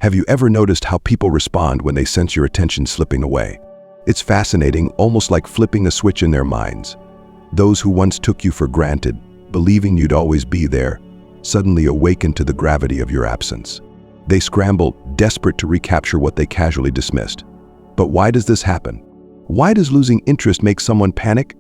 Have you ever noticed how people respond when they sense your attention slipping away? It's fascinating, almost like flipping a switch in their minds. Those who once took you for granted, believing you'd always be there, suddenly awaken to the gravity of your absence. They scramble, desperate to recapture what they casually dismissed. But why does this happen? Why does losing interest make someone panic?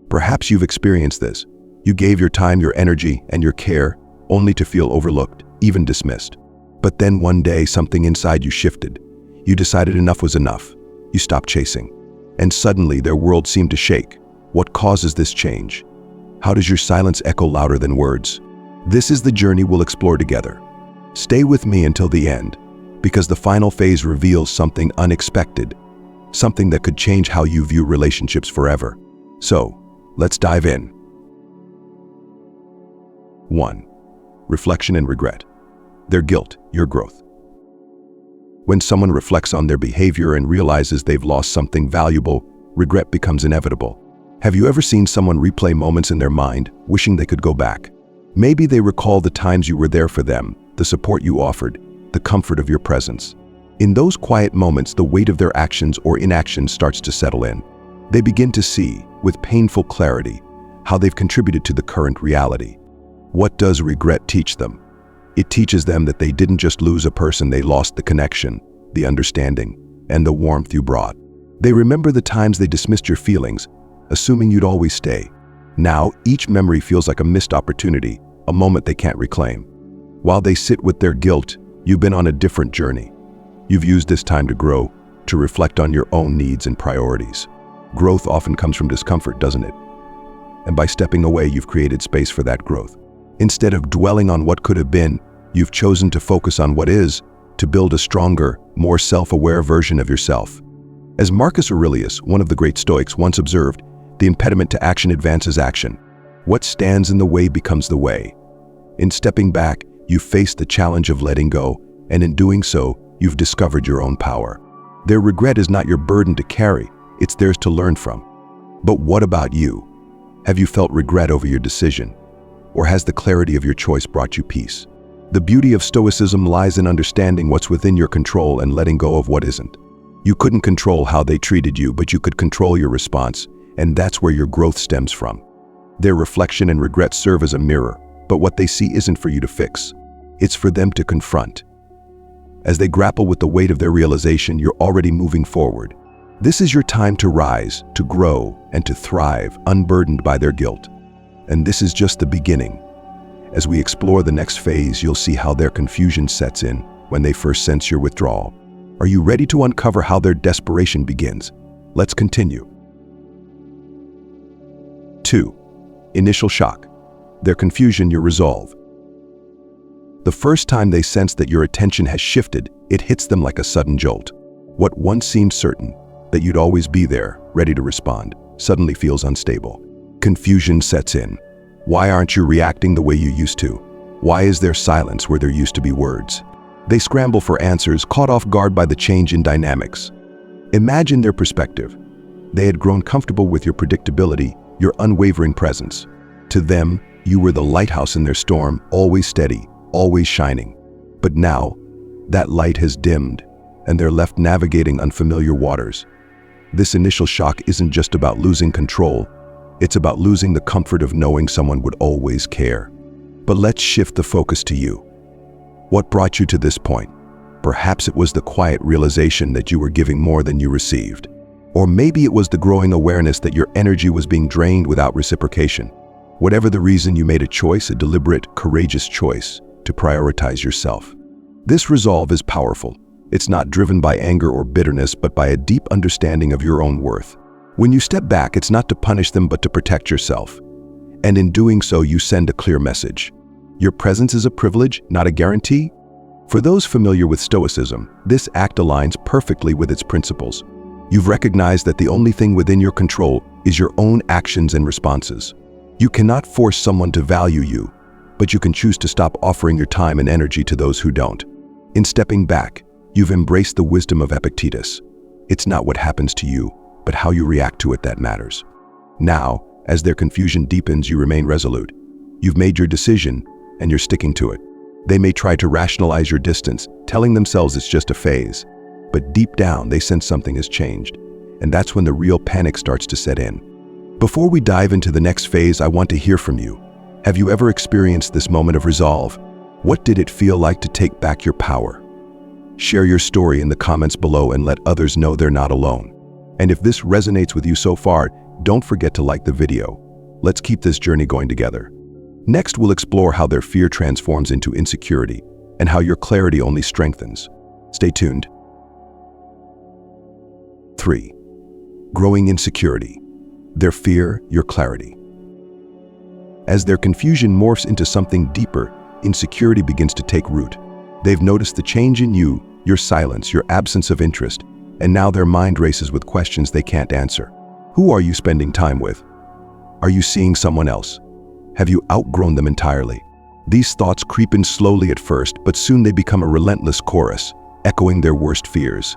Perhaps you've experienced this. You gave your time, your energy, and your care, only to feel overlooked, even dismissed. But then one day, something inside you shifted. You decided enough was enough. You stopped chasing. And suddenly, their world seemed to shake. What causes this change? How does your silence echo louder than words? This is the journey we'll explore together. Stay with me until the end, because the final phase reveals something unexpected, something that could change how you view relationships forever. So, let's dive in. 1. Reflection and regret. Their guilt, your growth. When someone reflects on their behavior and realizes they've lost something valuable, regret becomes inevitable. Have you ever seen someone replay moments in their mind, wishing they could go back? Maybe they recall the times you were there for them, the support you offered, the comfort of your presence. In those quiet moments, the weight of their actions or inaction starts to settle in. They begin to see, with painful clarity, how they've contributed to the current reality. What does regret teach them? It teaches them that they didn't just lose a person, they lost the connection, the understanding, and the warmth you brought. They remember the times they dismissed your feelings, assuming you'd always stay. Now, each memory feels like a missed opportunity, a moment they can't reclaim. While they sit with their guilt, you've been on a different journey. You've used this time to grow, to reflect on your own needs and priorities. Growth often comes from discomfort, doesn't it? And by stepping away, you've created space for that growth. Instead of dwelling on what could have been, you've chosen to focus on what is, to build a stronger, more self-aware version of yourself. As Marcus Aurelius, one of the great Stoics, once observed, the impediment to action advances action. What stands in the way becomes the way. In stepping back, you face the challenge of letting go, and in doing so, you've discovered your own power. Their regret is not your burden to carry, it's theirs to learn from. But what about you? Have you felt regret over your decision? Or has the clarity of your choice brought you peace? The beauty of Stoicism lies in understanding what's within your control and letting go of what isn't. You couldn't control how they treated you, but you could control your response, and that's where your growth stems from. Their reflection and regret serve as a mirror, but what they see isn't for you to fix. It's for them to confront. As they grapple with the weight of their realization, you're already moving forward. This is your time to rise, to grow, and to thrive, unburdened by their guilt. And this is just the beginning. As we explore the next phase, you'll see how their confusion sets in when they first sense your withdrawal. Are you ready to uncover how their desperation begins? Let's continue. 2. Initial shock. Their confusion, your resolve. The first time they sense that your attention has shifted, it hits them like a sudden jolt. What once seemed certain, that you'd always be there, ready to respond, suddenly feels unstable. Confusion sets in. Why aren't you reacting the way you used to? Why is there silence where there used to be words? They scramble for answers, caught off guard by the change in dynamics. Imagine their perspective. They had grown comfortable with your predictability, your unwavering presence. To them, you were the lighthouse in their storm, always steady, always shining. But now, that light has dimmed, and they're left navigating unfamiliar waters. This initial shock isn't just about losing control. It's about losing the comfort of knowing someone would always care. But let's shift the focus to you. What brought you to this point? Perhaps it was the quiet realization that you were giving more than you received. Or maybe it was the growing awareness that your energy was being drained without reciprocation. Whatever the reason, you made a choice, a deliberate, courageous choice, to prioritize yourself. This resolve is powerful. It's not driven by anger or bitterness, but by a deep understanding of your own worth. When you step back, it's not to punish them, but to protect yourself. And in doing so, you send a clear message. Your presence is a privilege, not a guarantee. For those familiar with Stoicism, this act aligns perfectly with its principles. You've recognized that the only thing within your control is your own actions and responses. You cannot force someone to value you, but you can choose to stop offering your time and energy to those who don't. In stepping back, you've embraced the wisdom of Epictetus. It's not what happens to you, but how you react to it that matters. Now, as their confusion deepens, you remain resolute. You've made your decision, and you're sticking to it. They may try to rationalize your distance, telling themselves it's just a phase. But deep down, they sense something has changed. And that's when the real panic starts to set in. Before we dive into the next phase, I want to hear from you. Have you ever experienced this moment of resolve? What did it feel like to take back your power? Share your story in the comments below and let others know they're not alone. And if this resonates with you so far, don't forget to like the video. Let's keep this journey going together. Next, we'll explore how their fear transforms into insecurity and how your clarity only strengthens. Stay tuned. 3. Growing insecurity. Their fear, your clarity. As their confusion morphs into something deeper, insecurity begins to take root. They've noticed the change in you, your silence, your absence of interest, and now their mind races with questions they can't answer. Who are you spending time with? Are you seeing someone else? Have you outgrown them entirely? These thoughts creep in slowly at first, but soon they become a relentless chorus, echoing their worst fears.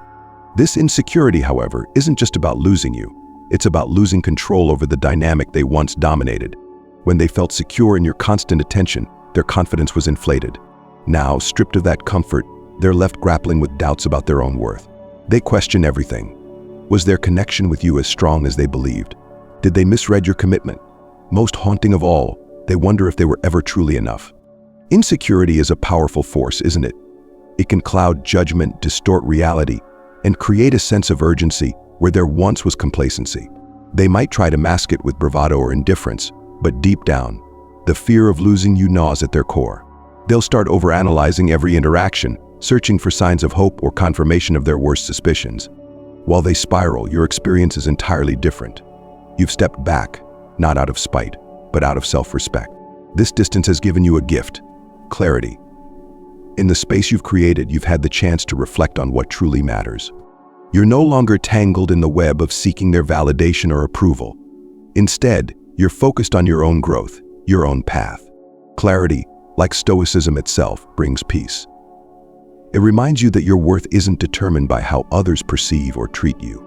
This insecurity, however, isn't just about losing you. It's about losing control over the dynamic they once dominated. When they felt secure in your constant attention, their confidence was inflated. Now, stripped of that comfort, they're left grappling with doubts about their own worth. They question everything. Was their connection with you as strong as they believed? Did they misread your commitment? Most haunting of all, they wonder if they were ever truly enough. Insecurity is a powerful force, isn't it? It can cloud judgment, distort reality, and create a sense of urgency where there once was complacency. They might try to mask it with bravado or indifference, but deep down, the fear of losing you gnaws at their core. They'll start overanalyzing every interaction, searching for signs of hope or confirmation of their worst suspicions. While they spiral, your experience is entirely different. You've stepped back, not out of spite, but out of self-respect. This distance has given you a gift: clarity. In the space you've created, you've had the chance to reflect on what truly matters. You're no longer tangled in the web of seeking their validation or approval. Instead, you're focused on your own growth, your own path. Clarity, like Stoicism itself, brings peace. It reminds you that your worth isn't determined by how others perceive or treat you.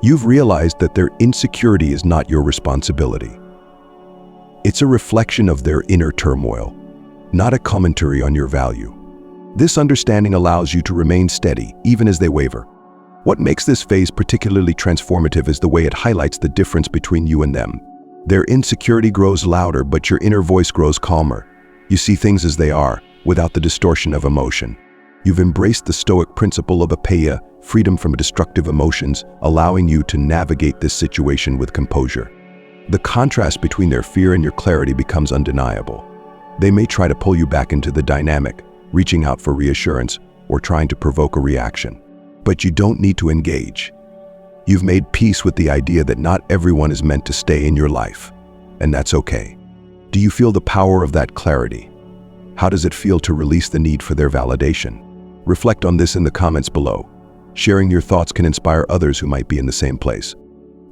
You've realized that their insecurity is not your responsibility. It's a reflection of their inner turmoil, not a commentary on your value. This understanding allows you to remain steady, even as they waver. What makes this phase particularly transformative is the way it highlights the difference between you and them. Their insecurity grows louder, but your inner voice grows calmer. You see things as they are, without the distortion of emotion. You've embraced the Stoic principle of apaia, freedom from destructive emotions, allowing you to navigate this situation with composure. The contrast between their fear and your clarity becomes undeniable. They may try to pull you back into the dynamic, reaching out for reassurance or trying to provoke a reaction. But you don't need to engage. You've made peace with the idea that not everyone is meant to stay in your life, and that's okay. Do you feel the power of that clarity? How does it feel to release the need for their validation? Reflect on this in the comments below. Sharing your thoughts can inspire others who might be in the same place.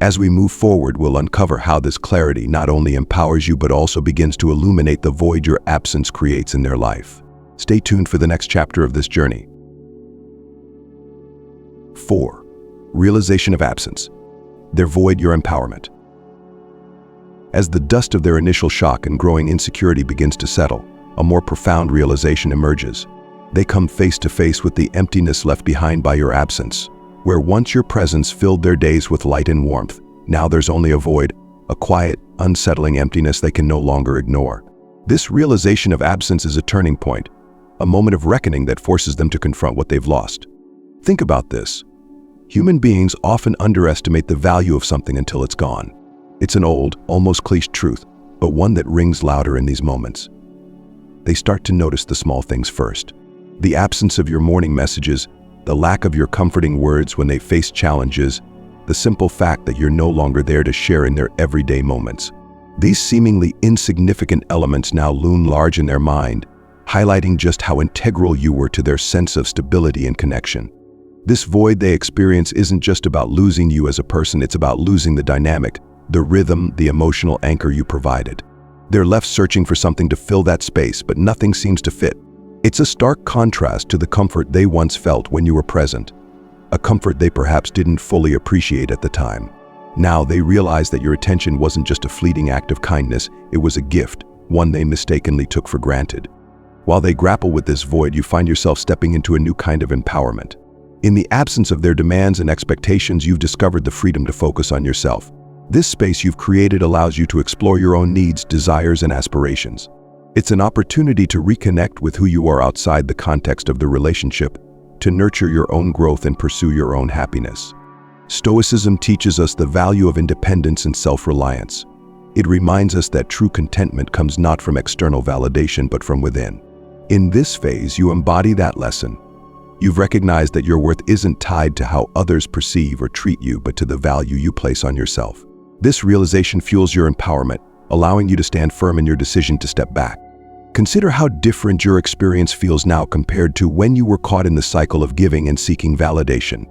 As we move forward, we'll uncover how this clarity not only empowers you but also begins to illuminate the void your absence creates in their life. Stay tuned for the next chapter of this journey. 4. Realization of absence. Their void, your empowerment. As the dust of their initial shock and growing insecurity begins to settle, a more profound realization emerges. They come face to face with the emptiness left behind by your absence. Where once your presence filled their days with light and warmth, now there's only a void, a quiet, unsettling emptiness they can no longer ignore. This realization of absence is a turning point, a moment of reckoning that forces them to confront what they've lost. Think about this. Human beings often underestimate the value of something until it's gone. It's an old, almost cliché truth, but one that rings louder in these moments. They start to notice the small things first. The absence of your morning messages, the lack of your comforting words when they face challenges, the simple fact that you're no longer there to share in their everyday moments. These seemingly insignificant elements now loom large in their mind, highlighting just how integral you were to their sense of stability and connection. This void they experience isn't just about losing you as a person, it's about losing the dynamic, the rhythm, the emotional anchor you provided. They're left searching for something to fill that space, but nothing seems to fit. It's a stark contrast to the comfort they once felt when you were present, a comfort they perhaps didn't fully appreciate at the time. Now they realize that your attention wasn't just a fleeting act of kindness, it was a gift, one they mistakenly took for granted. While they grapple with this void, you find yourself stepping into a new kind of empowerment. In the absence of their demands and expectations, you've discovered the freedom to focus on yourself. This space you've created allows you to explore your own needs, desires, and aspirations. It's an opportunity to reconnect with who you are outside the context of the relationship, to nurture your own growth and pursue your own happiness. Stoicism teaches us the value of independence and self-reliance. It reminds us that true contentment comes not from external validation but from within. In this phase, you embody that lesson. You've recognized that your worth isn't tied to how others perceive or treat you, but to the value you place on yourself. This realization fuels your empowerment, allowing you to stand firm in your decision to step back. Consider how different your experience feels now compared to when you were caught in the cycle of giving and seeking validation.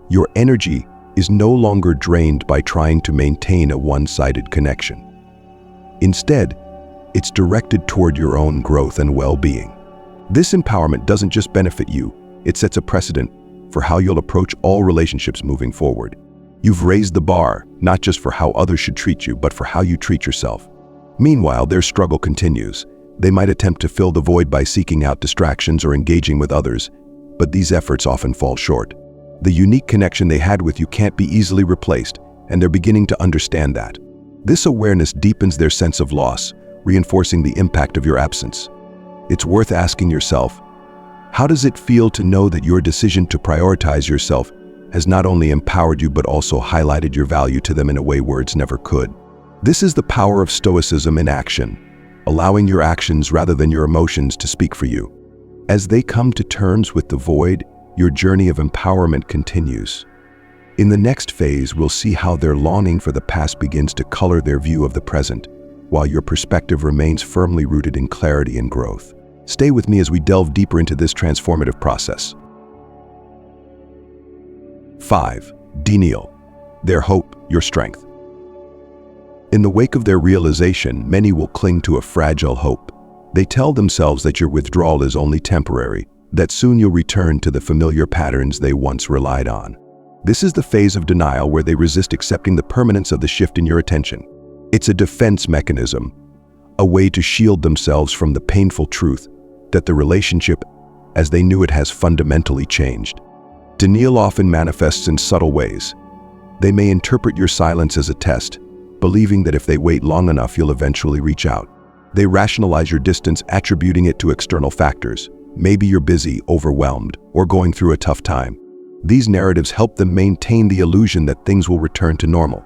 Your energy is no longer drained by trying to maintain a one-sided connection. Instead, it's directed toward your own growth and well-being. This empowerment doesn't just benefit you, it sets a precedent for how you'll approach all relationships moving forward. You've raised the bar, not just for how others should treat you, but for how you treat yourself. Meanwhile, their struggle continues. They might attempt to fill the void by seeking out distractions or engaging with others, but these efforts often fall short. The unique connection they had with you can't be easily replaced, and they're beginning to understand that. This awareness deepens their sense of loss, reinforcing the impact of your absence. It's worth asking yourself, how does it feel to know that your decision to prioritize yourself has not only empowered you but also highlighted your value to them in a way words never could? This is the power of Stoicism in action, allowing your actions rather than your emotions to speak for you. As they come to terms with the void, your journey of empowerment continues. In the next phase, we'll see how their longing for the past begins to color their view of the present, while your perspective remains firmly rooted in clarity and growth. Stay with me as we delve deeper into this transformative process. 5. Denial. Their hope, your strength. In the wake of their realization, many will cling to a fragile hope. They tell themselves that your withdrawal is only temporary, that soon you'll return to the familiar patterns they once relied on. This is the phase of denial where they resist accepting the permanence of the shift in your attention. It's a defense mechanism, a way to shield themselves from the painful truth that the relationship, as they knew it, has fundamentally changed. Denial often manifests in subtle ways. They may interpret your silence as a test, believing that if they wait long enough, you'll eventually reach out. They rationalize your distance, attributing it to external factors. Maybe you're busy, overwhelmed, or going through a tough time. These narratives help them maintain the illusion that things will return to normal.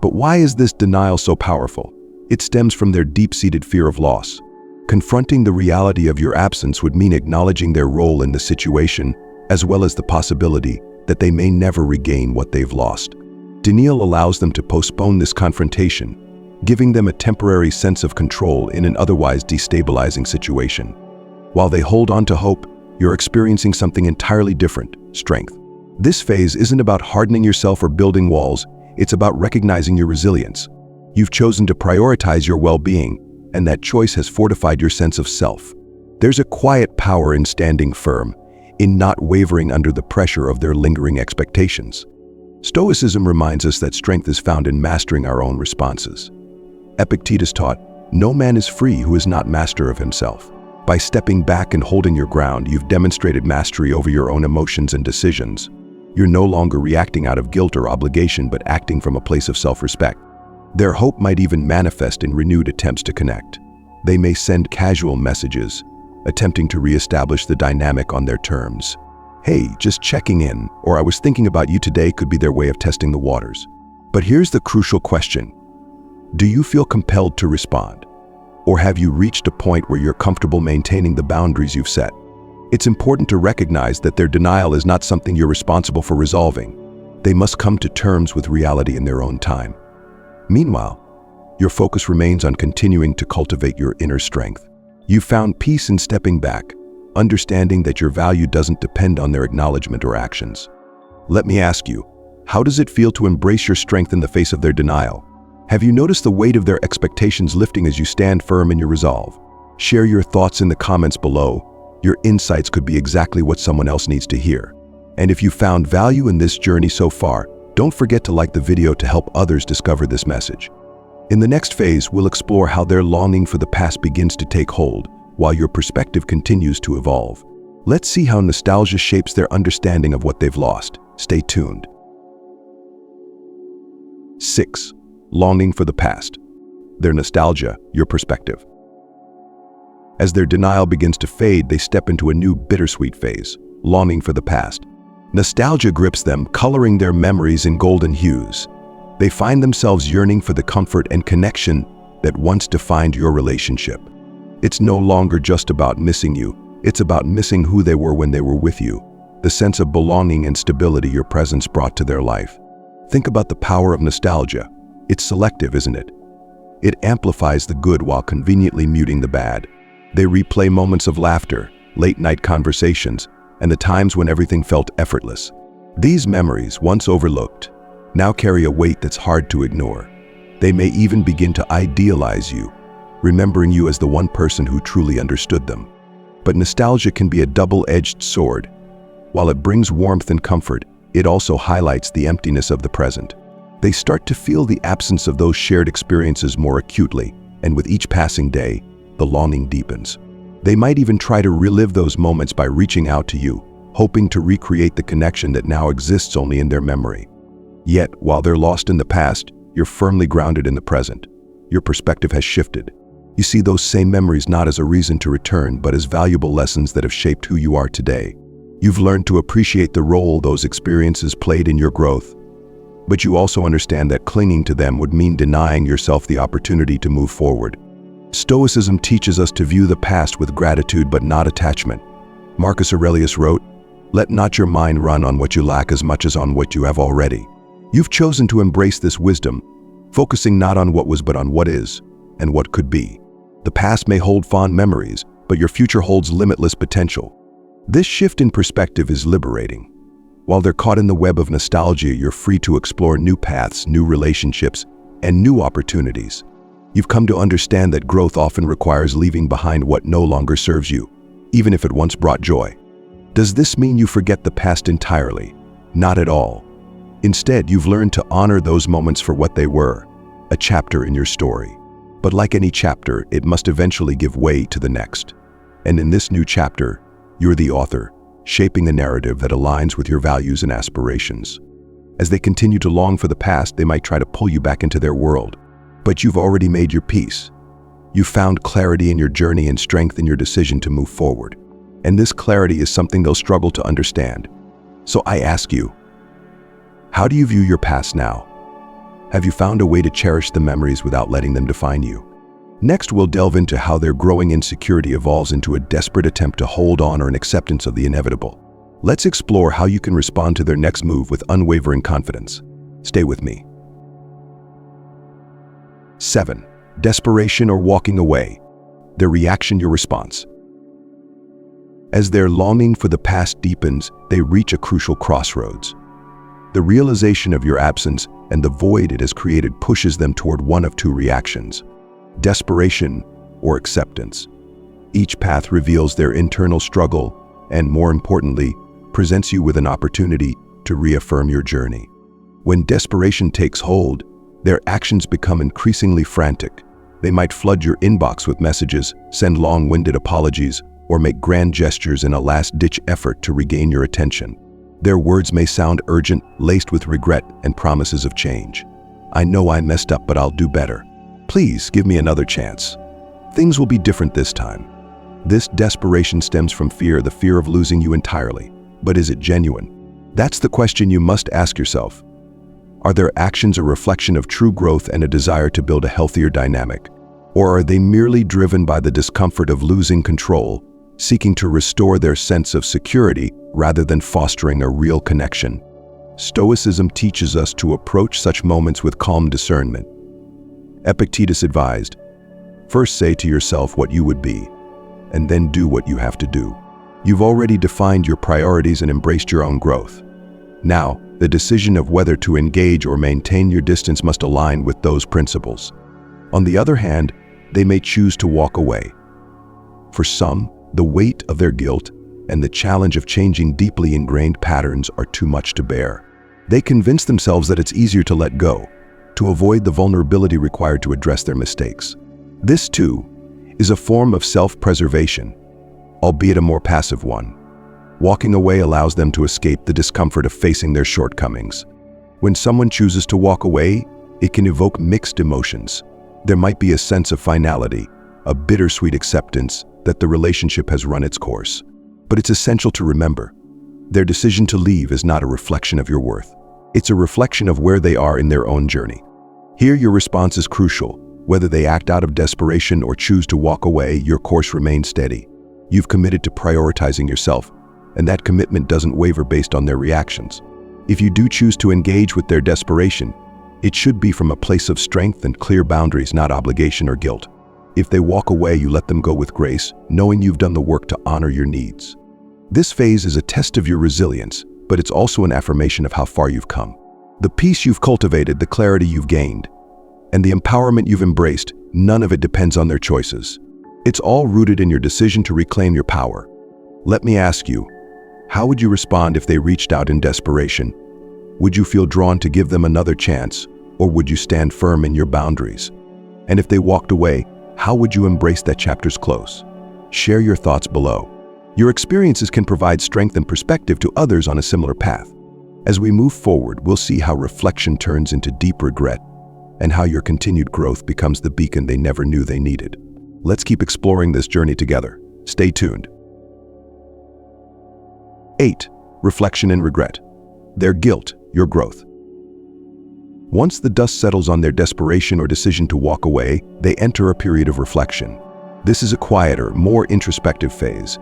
But why is this denial so powerful? It stems from their deep-seated fear of loss. Confronting the reality of your absence would mean acknowledging their role in the situation, as well as the possibility that they may never regain what they've lost. Denial allows them to postpone this confrontation, giving them a temporary sense of control in an otherwise destabilizing situation. While they hold on to hope, you're experiencing something entirely different: strength. This phase isn't about hardening yourself or building walls, it's about recognizing your resilience. You've chosen to prioritize your well-being, and that choice has fortified your sense of self. There's a quiet power in standing firm, in not wavering under the pressure of their lingering expectations. Stoicism reminds us that strength is found in mastering our own responses. Epictetus taught, "No man is free who is not master of himself." By stepping back and holding your ground, you've demonstrated mastery over your own emotions and decisions. You're no longer reacting out of guilt or obligation, but acting from a place of self-respect. Their hope might even manifest in renewed attempts to connect. They may send casual messages, attempting to reestablish the dynamic on their terms. "Hey, just checking in," or "I was thinking about you today," could be their way of testing the waters. But here's the crucial question. Do you feel compelled to respond? Or have you reached a point where you're comfortable maintaining the boundaries you've set? It's important to recognize that their denial is not something you're responsible for resolving. They must come to terms with reality in their own time. Meanwhile, your focus remains on continuing to cultivate your inner strength. You've found peace in stepping back, understanding that your value doesn't depend on their acknowledgement or actions. Let me ask you, how does it feel to embrace your strength in the face of their denial? Have you noticed the weight of their expectations lifting as you stand firm in your resolve? Share your thoughts in the comments below. Your insights could be exactly what someone else needs to hear. And if you found value in this journey so far, don't forget to like the video to help others discover this message. In the next phase, we'll explore how their longing for the past begins to take hold, while your perspective continues to evolve. Let's see how nostalgia shapes their understanding of what they've lost. Stay tuned. 6. Longing for the past. Their nostalgia, your perspective. As their denial begins to fade, they step into a new bittersweet phase, longing for the past. Nostalgia grips them, coloring their memories in golden hues. They find themselves yearning for the comfort and connection that once defined your relationship. It's no longer just about missing you, it's about missing who they were when they were with you, the sense of belonging and stability your presence brought to their life. Think about the power of nostalgia. It's selective, isn't it? It amplifies the good while conveniently muting the bad. They replay moments of laughter, late-night conversations, and the times when everything felt effortless. These memories, once overlooked, now carry a weight that's hard to ignore. They may even begin to idealize you, remembering you as the one person who truly understood them. But nostalgia can be a double-edged sword. While it brings warmth and comfort, it also highlights the emptiness of the present. They start to feel the absence of those shared experiences more acutely, and with each passing day, the longing deepens. They might even try to relive those moments by reaching out to you, hoping to recreate the connection that now exists only in their memory. Yet, while they're lost in the past, you're firmly grounded in the present. Your perspective has shifted. You see those same memories not as a reason to return, but as valuable lessons that have shaped who you are today. You've learned to appreciate the role those experiences played in your growth, but you also understand that clinging to them would mean denying yourself the opportunity to move forward. Stoicism teaches us to view the past with gratitude but not attachment. Marcus Aurelius wrote, "Let not your mind run on what you lack as much as on what you have already." You've chosen to embrace this wisdom, focusing not on what was but on what is and what could be. The past may hold fond memories, but your future holds limitless potential. This shift in perspective is liberating. While they're caught in the web of nostalgia, you're free to explore new paths, new relationships, and new opportunities. You've come to understand that growth often requires leaving behind what no longer serves you, even if it once brought joy. Does this mean you forget the past entirely? Not at all. Instead, you've learned to honor those moments for what they were, a chapter in your story. But like any chapter, it must eventually give way to the next. And in this new chapter, you're the author, shaping a narrative that aligns with your values and aspirations. As they continue to long for the past, they might try to pull you back into their world. But you've already made your peace. You've found clarity in your journey and strength in your decision to move forward. And this clarity is something they'll struggle to understand. So I ask you, how do you view your past now? Have you found a way to cherish the memories without letting them define you? Next, we'll delve into how their growing insecurity evolves into a desperate attempt to hold on or an acceptance of the inevitable. Let's explore how you can respond to their next move with unwavering confidence. Stay with me. 7. Desperation or walking away. Their reaction, your response. As their longing for the past deepens, they reach a crucial crossroads. The realization of your absence and the void it has created pushes them toward one of two reactions: desperation or acceptance. Each path reveals their internal struggle and, more importantly, presents you with an opportunity to reaffirm your journey. When desperation takes hold, their actions become increasingly frantic. They might flood your inbox with messages, send long-winded apologies, or make grand gestures in a last-ditch effort to regain your attention. Their words may sound urgent, laced with regret and promises of change. "I know I messed up, but I'll do better. Please give me another chance. Things will be different this time." This desperation stems from fear, the fear of losing you entirely. But is it genuine? That's the question you must ask yourself. Are their actions a reflection of true growth and a desire to build a healthier dynamic? Or are they merely driven by the discomfort of losing control, seeking to restore their sense of security rather than fostering a real connection? Stoicism teaches us to approach such moments with calm discernment. Epictetus advised, "First say to yourself what you would be, and then do what you have to do." You've already defined your priorities and embraced your own growth. Now, the decision of whether to engage or maintain your distance must align with those principles. On the other hand, they may choose to walk away. For some, the weight of their guilt and the challenge of changing deeply ingrained patterns are too much to bear. They convince themselves that it's easier to let go, to avoid the vulnerability required to address their mistakes. This, too, is a form of self-preservation, albeit a more passive one. Walking away allows them to escape the discomfort of facing their shortcomings. When someone chooses to walk away, it can evoke mixed emotions. There might be a sense of finality, a bittersweet acceptance that the relationship has run its course. But it's essential to remember, their decision to leave is not a reflection of your worth. It's a reflection of where they are in their own journey. Here, your response is crucial. Whether they act out of desperation or choose to walk away, your course remains steady. You've committed to prioritizing yourself, and that commitment doesn't waver based on their reactions. If you do choose to engage with their desperation, it should be from a place of strength and clear boundaries, not obligation or guilt. If they walk away, you let them go with grace, knowing you've done the work to honor your needs. This phase is a test of your resilience, but it's also an affirmation of how far you've come. The peace you've cultivated, the clarity you've gained, and the empowerment you've embraced, none of it depends on their choices. It's all rooted in your decision to reclaim your power. Let me ask you, how would you respond if they reached out in desperation? Would you feel drawn to give them another chance, or would you stand firm in your boundaries? And if they walked away, how would you embrace that chapter's close? Share your thoughts below. Your experiences can provide strength and perspective to others on a similar path. As we move forward, we'll see how reflection turns into deep regret and how your continued growth becomes the beacon they never knew they needed. Let's keep exploring this journey together. Stay tuned. 8. Reflection and regret. Their guilt, your growth. Once the dust settles on their desperation or decision to walk away, they enter a period of reflection. This is a quieter, more introspective phase.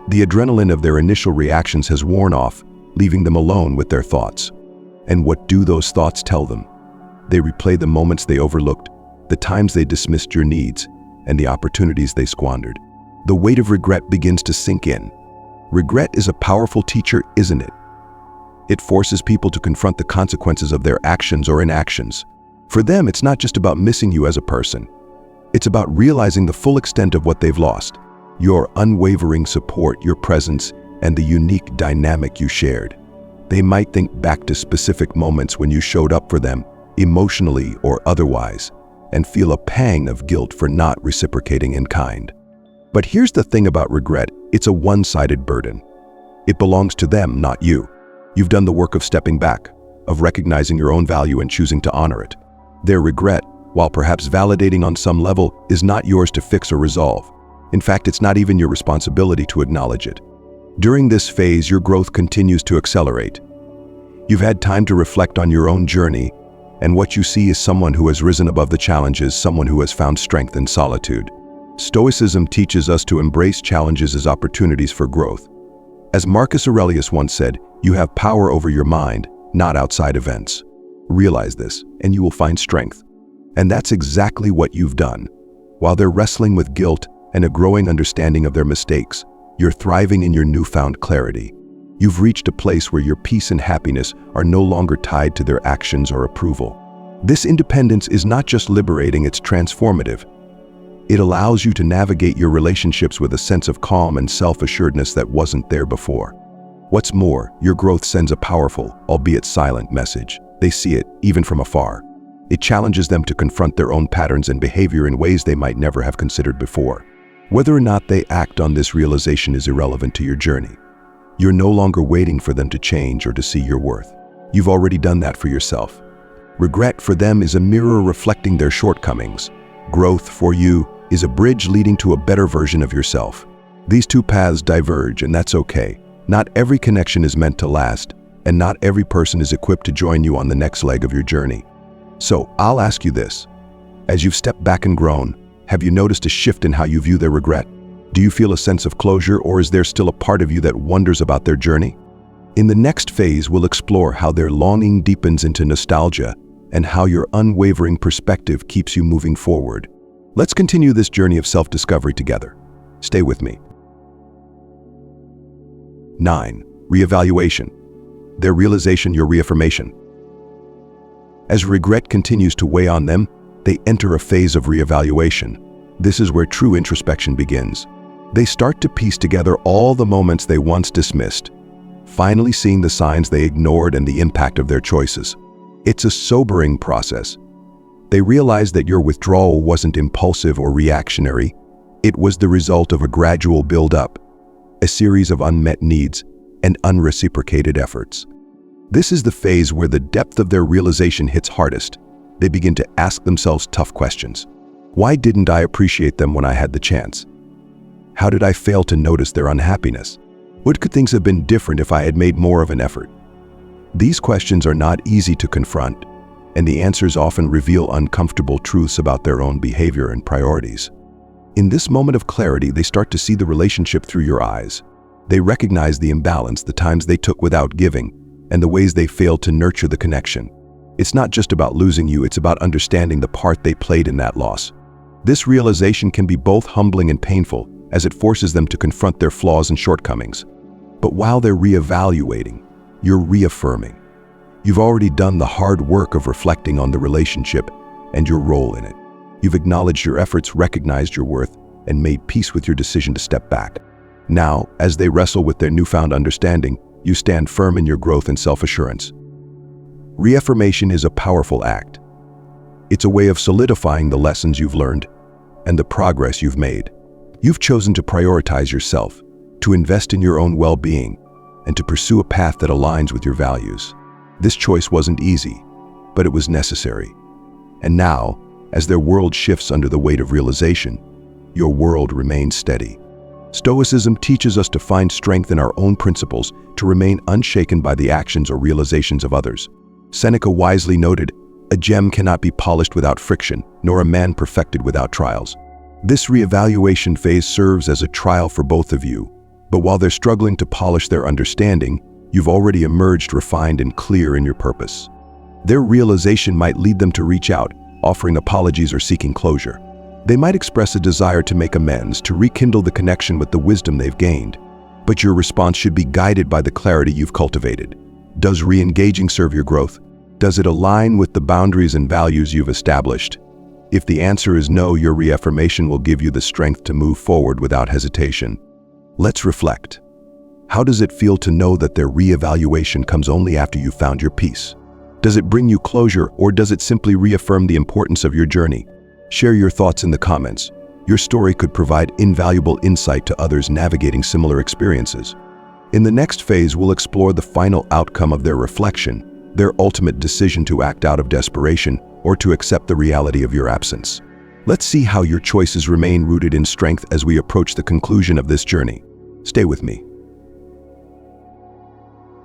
The adrenaline of their initial reactions has worn off, leaving them alone with their thoughts. And what do those thoughts tell them? They replay the moments they overlooked, the times they dismissed your needs, and the opportunities they squandered. The weight of regret begins to sink in. Regret is a powerful teacher, isn't it? It forces people to confront the consequences of their actions or inactions. For them, it's not just about missing you as a person. It's about realizing the full extent of what they've lost. Your unwavering support, your presence, and the unique dynamic you shared. They might think back to specific moments when you showed up for them, emotionally or otherwise, and feel a pang of guilt for not reciprocating in kind. But here's the thing about regret, it's a one-sided burden. It belongs to them, not you. You've done the work of stepping back, of recognizing your own value and choosing to honor it. Their regret, while perhaps validating on some level, is not yours to fix or resolve. In fact, it's not even your responsibility to acknowledge it. During this phase, your growth continues to accelerate. You've had time to reflect on your own journey, and what you see is someone who has risen above the challenges, someone who has found strength in solitude. Stoicism teaches us to embrace challenges as opportunities for growth. As Marcus Aurelius once said, you have power over your mind, not outside events. Realize this, and you will find strength. And that's exactly what you've done. While they're wrestling with guilt and a growing understanding of their mistakes, you're thriving in your newfound clarity. You've reached a place where your peace and happiness are no longer tied to their actions or approval. This independence is not just liberating, it's transformative. It allows you to navigate your relationships with a sense of calm and self-assuredness that wasn't there before. What's more, your growth sends a powerful, albeit silent, message. They see it, even from afar. It challenges them to confront their own patterns and behavior in ways they might never have considered before. Whether or not they act on this realization is irrelevant to your journey. You're no longer waiting for them to change or to see your worth. You've already done that for yourself. Regret for them is a mirror reflecting their shortcomings. Growth for you is a bridge leading to a better version of yourself. These two paths diverge, and that's okay. Not every connection is meant to last, and not every person is equipped to join you on the next leg of your journey. So, I'll ask you this. As you've stepped back and grown, have you noticed a shift in how you view their regret? Do you feel a sense of closure, or is there still a part of you that wonders about their journey? In the next phase, we'll explore how their longing deepens into nostalgia and how your unwavering perspective keeps you moving forward. Let's continue this journey of self-discovery together. Stay with me. 9. Reevaluation. Their realization, your reaffirmation. As regret continues to weigh on them, they enter a phase of reevaluation. This is where true introspection begins. They start to piece together all the moments they once dismissed, finally seeing the signs they ignored and the impact of their choices. It's a sobering process. They realize that your withdrawal wasn't impulsive or reactionary. It was the result of a gradual build-up, a series of unmet needs, and unreciprocated efforts. This is the phase where the depth of their realization hits hardest. They begin to ask themselves tough questions. Why didn't I appreciate them when I had the chance? How did I fail to notice their unhappiness? What could things have been different if I had made more of an effort? These questions are not easy to confront, and the answers often reveal uncomfortable truths about their own behavior and priorities. In this moment of clarity, they start to see the relationship through your eyes. They recognize the imbalance, the times they took without giving, and the ways they failed to nurture the connection. It's not just about losing you, it's about understanding the part they played in that loss. This realization can be both humbling and painful, as it forces them to confront their flaws and shortcomings. But while they're reevaluating, you're reaffirming. You've already done the hard work of reflecting on the relationship and your role in it. You've acknowledged your efforts, recognized your worth, and made peace with your decision to step back. Now, as they wrestle with their newfound understanding, you stand firm in your growth and self-assurance. Reaffirmation is a powerful act. It's a way of solidifying the lessons you've learned and the progress you've made. You've chosen to prioritize yourself, to invest in your own well-being, and to pursue a path that aligns with your values. This choice wasn't easy, but it was necessary. And now, as their world shifts under the weight of realization, your world remains steady. Stoicism teaches us to find strength in our own principles, to remain unshaken by the actions or realizations of others. Seneca wisely noted, "A gem cannot be polished without friction, nor a man perfected without trials." This reevaluation phase serves as a trial for both of you, but while they're struggling to polish their understanding, you've already emerged refined and clear in your purpose. Their realization might lead them to reach out, offering apologies or seeking closure. They might express a desire to make amends, to rekindle the connection with the wisdom they've gained. But your response should be guided by the clarity you've cultivated. Does re-engaging serve your growth? Does it align with the boundaries and values you've established? If the answer is no, your reaffirmation will give you the strength to move forward without hesitation. Let's reflect. How does it feel to know that their reevaluation comes only after you've found your peace? Does it bring you closure, or does it simply reaffirm the importance of your journey? Share your thoughts in the comments. Your story could provide invaluable insight to others navigating similar experiences. In the next phase, we'll explore the final outcome of their reflection, their ultimate decision to act out of desperation or to accept the reality of your absence. Let's see how your choices remain rooted in strength as we approach the conclusion of this journey. Stay with me.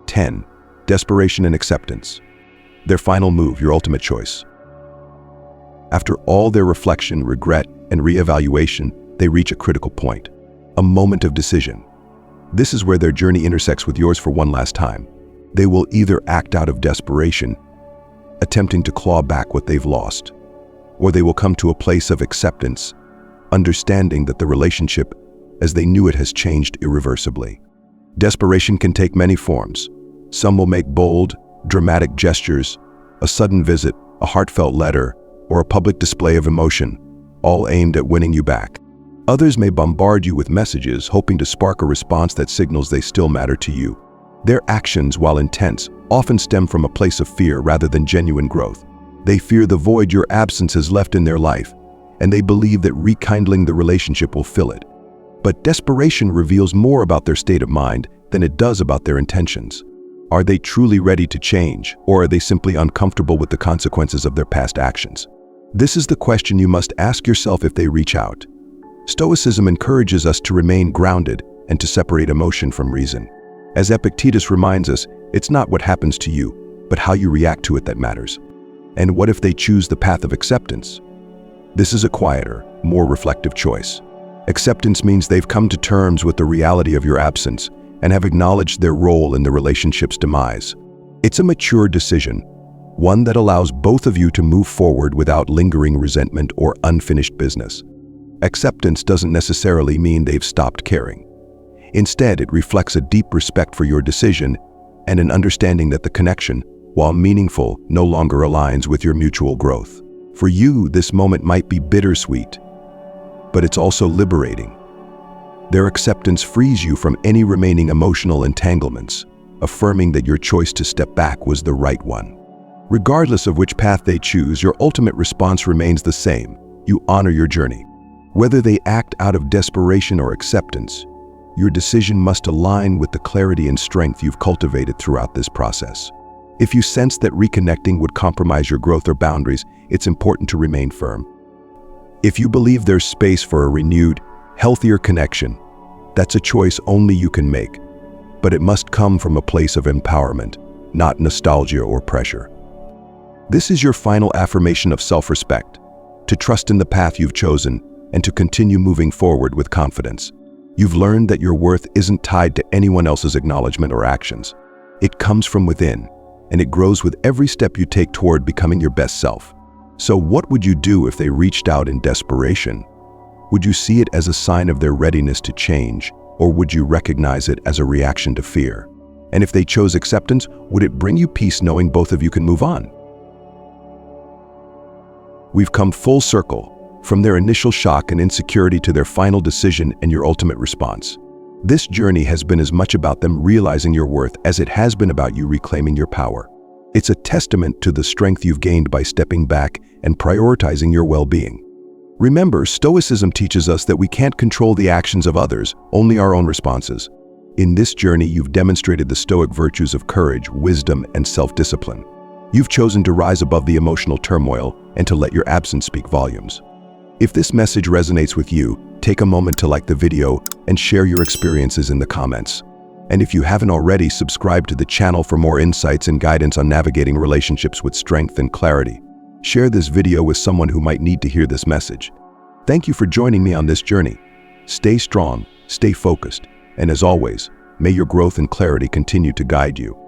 10. Desperation and acceptance. Their final move, your ultimate choice. After all their reflection, regret, and reevaluation, they reach a critical point, a moment of decision. This is where their journey intersects with yours for one last time. They will either act out of desperation, attempting to claw back what they've lost, or they will come to a place of acceptance, understanding that the relationship, as they knew it, has changed irreversibly. Desperation can take many forms. Some will make bold, dramatic gestures, a sudden visit, a heartfelt letter, or a public display of emotion, all aimed at winning you back. Others may bombard you with messages, hoping to spark a response that signals they still matter to you. Their actions, while intense, often stem from a place of fear rather than genuine growth. They fear the void your absence has left in their life, and they believe that rekindling the relationship will fill it. But desperation reveals more about their state of mind than it does about their intentions. Are they truly ready to change, or are they simply uncomfortable with the consequences of their past actions? This is the question you must ask yourself if they reach out. Stoicism encourages us to remain grounded and to separate emotion from reason. As Epictetus reminds us, it's not what happens to you, but how you react to it that matters. And what if they choose the path of acceptance? This is a quieter, more reflective choice. Acceptance means they've come to terms with the reality of your absence and have acknowledged their role in the relationship's demise. It's a mature decision, one that allows both of you to move forward without lingering resentment or unfinished business. Acceptance doesn't necessarily mean they've stopped caring. Instead, it reflects a deep respect for your decision and an understanding that the connection, while meaningful, no longer aligns with your mutual growth. For you, this moment might be bittersweet, but it's also liberating. Their acceptance frees you from any remaining emotional entanglements, affirming that your choice to step back was the right one. Regardless of which path they choose, your ultimate response remains the same. You honor your journey. Whether they act out of desperation or acceptance, your decision must align with the clarity and strength you've cultivated throughout this process. If you sense that reconnecting would compromise your growth or boundaries, it's important to remain firm. If you believe there's space for a renewed, healthier connection, that's a choice only you can make, but it must come from a place of empowerment, not nostalgia or pressure. This is your final affirmation of self-respect, to trust in the path you've chosen and to continue moving forward with confidence. You've learned that your worth isn't tied to anyone else's acknowledgement or actions. It comes from within, and it grows with every step you take toward becoming your best self. So what would you do if they reached out in desperation? Would you see it as a sign of their readiness to change, or would you recognize it as a reaction to fear? And if they chose acceptance, would it bring you peace knowing both of you can move on? We've come full circle, from their initial shock and insecurity to their final decision and your ultimate response. This journey has been as much about them realizing your worth as it has been about you reclaiming your power. It's a testament to the strength you've gained by stepping back and prioritizing your well-being. Remember, Stoicism teaches us that we can't control the actions of others, only our own responses. In this journey, you've demonstrated the Stoic virtues of courage, wisdom, and self-discipline. You've chosen to rise above the emotional turmoil and to let your absence speak volumes. If this message resonates with you, take a moment to like the video and share your experiences in the comments. And if you haven't already, subscribe to the channel for more insights and guidance on navigating relationships with strength and clarity. Share this video with someone who might need to hear this message. Thank you for joining me on this journey. Stay strong, stay focused, and as always, may your growth and clarity continue to guide you.